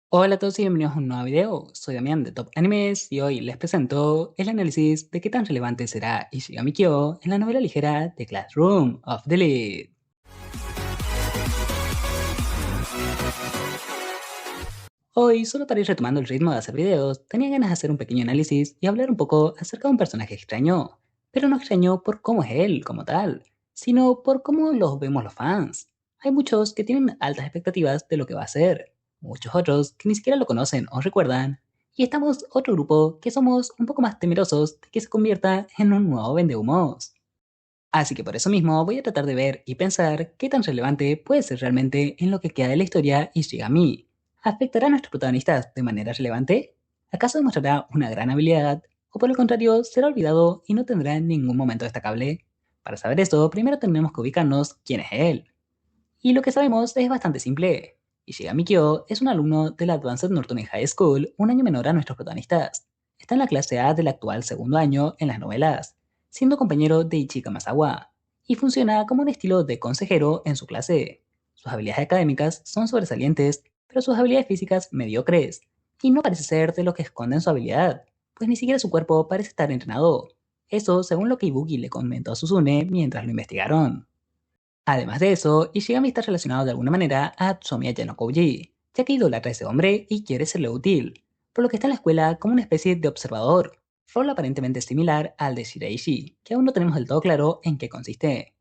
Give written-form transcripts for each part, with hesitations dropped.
Hola a todos y bienvenidos a un nuevo video. Soy Damián de Top Animes y hoy les presento el análisis de qué tan relevante será Ishigami Kyo en la novela ligera The Classroom of the Elite. Hoy, solo para ir retomando el ritmo de hacer videos, tenía ganas de hacer un pequeño análisis y hablar un poco acerca de un personaje extraño, pero no extraño por cómo es él como tal, sino por cómo los vemos los fans. Hay muchos que tienen altas expectativas de lo que va a ser, muchos otros que ni siquiera lo conocen o recuerdan, y estamos otro grupo que somos un poco más temerosos de que se convierta en un nuevo vendehumos. Así que por eso mismo voy a tratar de ver y pensar qué tan relevante puede ser realmente en lo que queda de la historia Ishigami. ¿Afectará a nuestros protagonistas de manera relevante? ¿Acaso demostrará una gran habilidad? ¿O por el contrario, será olvidado y no tendrá ningún momento destacable? Para saber esto, primero tenemos que ubicarnos quién es él. Y lo que sabemos es bastante simple. Ishigami Kyo es un alumno de la Advanced Northern High School, un año menor a nuestros protagonistas. Está en la clase A del actual segundo año en las novelas, siendo compañero de Ichika Masawa, y funciona como un estilo de consejero en su clase. Sus habilidades académicas son sobresalientes, pero sus habilidades físicas mediocres, y no parece ser de lo que esconden su habilidad, pues ni siquiera su cuerpo parece estar entrenado. Eso según lo que Ibuki le comentó a Suzune mientras lo investigaron. Además de eso, Ishigami está relacionado de alguna manera a Tsumiya no Kouji, ya que idolatra a ese hombre y quiere serle útil, por lo que está en la escuela como una especie de observador, rol aparentemente similar al de Shiraishi, que aún no tenemos del todo claro en qué consiste.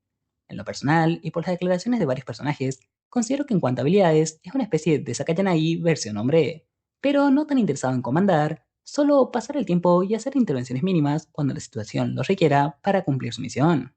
En lo personal, y por las declaraciones de varios personajes, considero que en cuanto a habilidades es una especie de Sakayanagi versión hombre, pero no tan interesado en comandar, solo pasar el tiempo y hacer intervenciones mínimas cuando la situación lo requiera para cumplir su misión.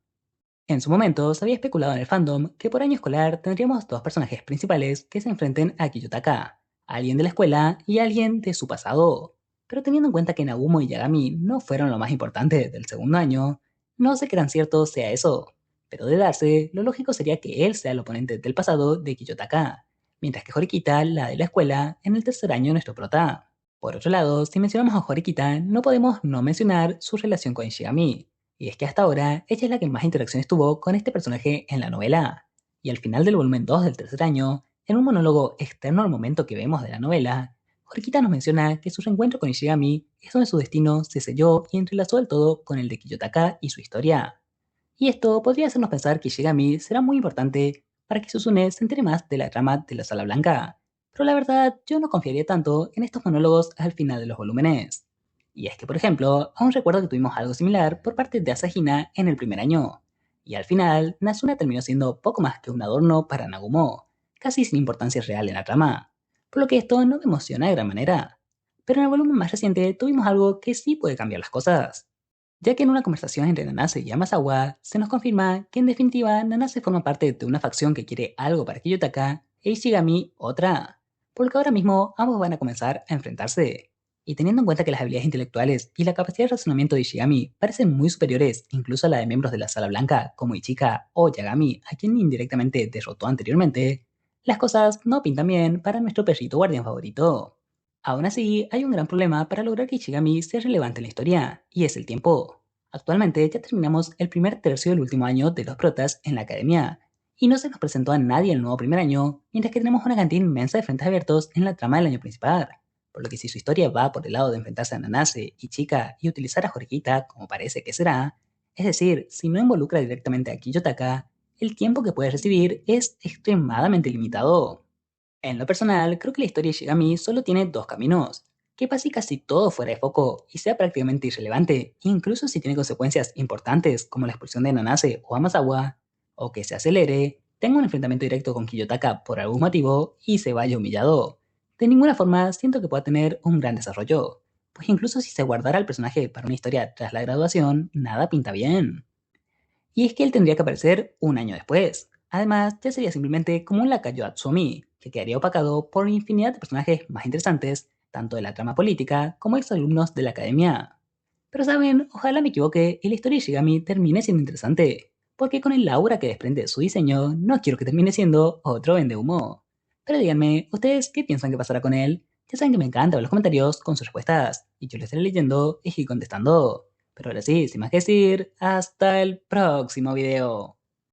En su momento, se había especulado en el fandom que por año escolar tendríamos dos personajes principales que se enfrenten a Kiyotaka, alguien de la escuela y alguien de su pasado. Pero teniendo en cuenta que Nagumo y Yagami no fueron lo más importante del segundo año, no sé qué tan cierto sea eso. Pero de darse, lo lógico sería que él sea el oponente del pasado de Kiyotaka, mientras que Horikita la de la escuela en el tercer año de nuestro prota. Por otro lado, si mencionamos a Horikita, no podemos no mencionar su relación con Shigami, y es que hasta ahora ella es la que más interacciones tuvo con este personaje en la novela. Y al final del volumen 2 del tercer año, en un monólogo externo al momento que vemos de la novela, Horikita nos menciona que su reencuentro con Ishigami es donde su destino se selló y entrelazó del todo con el de Kiyotaka y su historia. Y esto podría hacernos pensar que Ishigami será muy importante para que Suzune se entere más de la trama de la Sala Blanca. Pero la verdad, yo no confiaría tanto en estos monólogos al final de los volúmenes. Y es que, por ejemplo, aún recuerdo que tuvimos algo similar por parte de Asahina en el primer año. Y al final, Nazuna terminó siendo poco más que un adorno para Nagumo, casi sin importancia real en la trama. Por lo que esto no me emociona de gran manera. Pero en el volumen más reciente tuvimos algo que sí puede cambiar las cosas, ya que en una conversación entre Nanase y Amasawa se nos confirma que en definitiva Nanase forma parte de una facción que quiere algo para Kiyotaka e Ishigami otra, por lo que ahora mismo ambos van a comenzar a enfrentarse. Y teniendo en cuenta que las habilidades intelectuales y la capacidad de razonamiento de Ishigami parecen muy superiores incluso a la de miembros de la Sala Blanca como Ichika o Yagami, a quien indirectamente derrotó anteriormente, las cosas no pintan bien para nuestro perrito guardián favorito. Aún así, hay un gran problema para lograr que Ishigami sea relevante en la historia, y es el tiempo. Actualmente ya terminamos el primer tercio del último año de los protas en la academia, y no se nos presentó a nadie el nuevo primer año, mientras que tenemos una cantidad inmensa de frentes abiertos en la trama del año principal. Por lo que si su historia va por el lado de enfrentarse a Nanase y Chika y utilizar a Horikita como parece que será, es decir, si no involucra directamente a Kiyotaka, el tiempo que puede recibir es extremadamente limitado. En lo personal, creo que la historia de Shigami solo tiene dos caminos: que pase casi todo fuera de foco y sea prácticamente irrelevante, incluso si tiene consecuencias importantes como la expulsión de Nanase o Amasawa, o que se acelere, tenga un enfrentamiento directo con Kiyotaka por algún motivo y se vaya humillado. De ninguna forma siento que pueda tener un gran desarrollo, pues incluso si se guardara el personaje para una historia tras la graduación, nada pinta bien. Y es que él tendría que aparecer un año después. Además, ya sería simplemente como un lacayo Atsumi, que quedaría opacado por infinidad de personajes más interesantes, tanto de la trama política como exalumnos de la academia. Pero saben, ojalá me equivoque y la historia de Shigami termine siendo interesante, porque con el aura que desprende su diseño, no quiero que termine siendo otro vendehumo. Pero díganme, ¿ustedes qué piensan que pasará con él? Ya saben que me encanta ver los comentarios con sus respuestas, y yo les estaré leyendo y contestando. Pero ahora sí, sin más que decir, hasta el próximo video.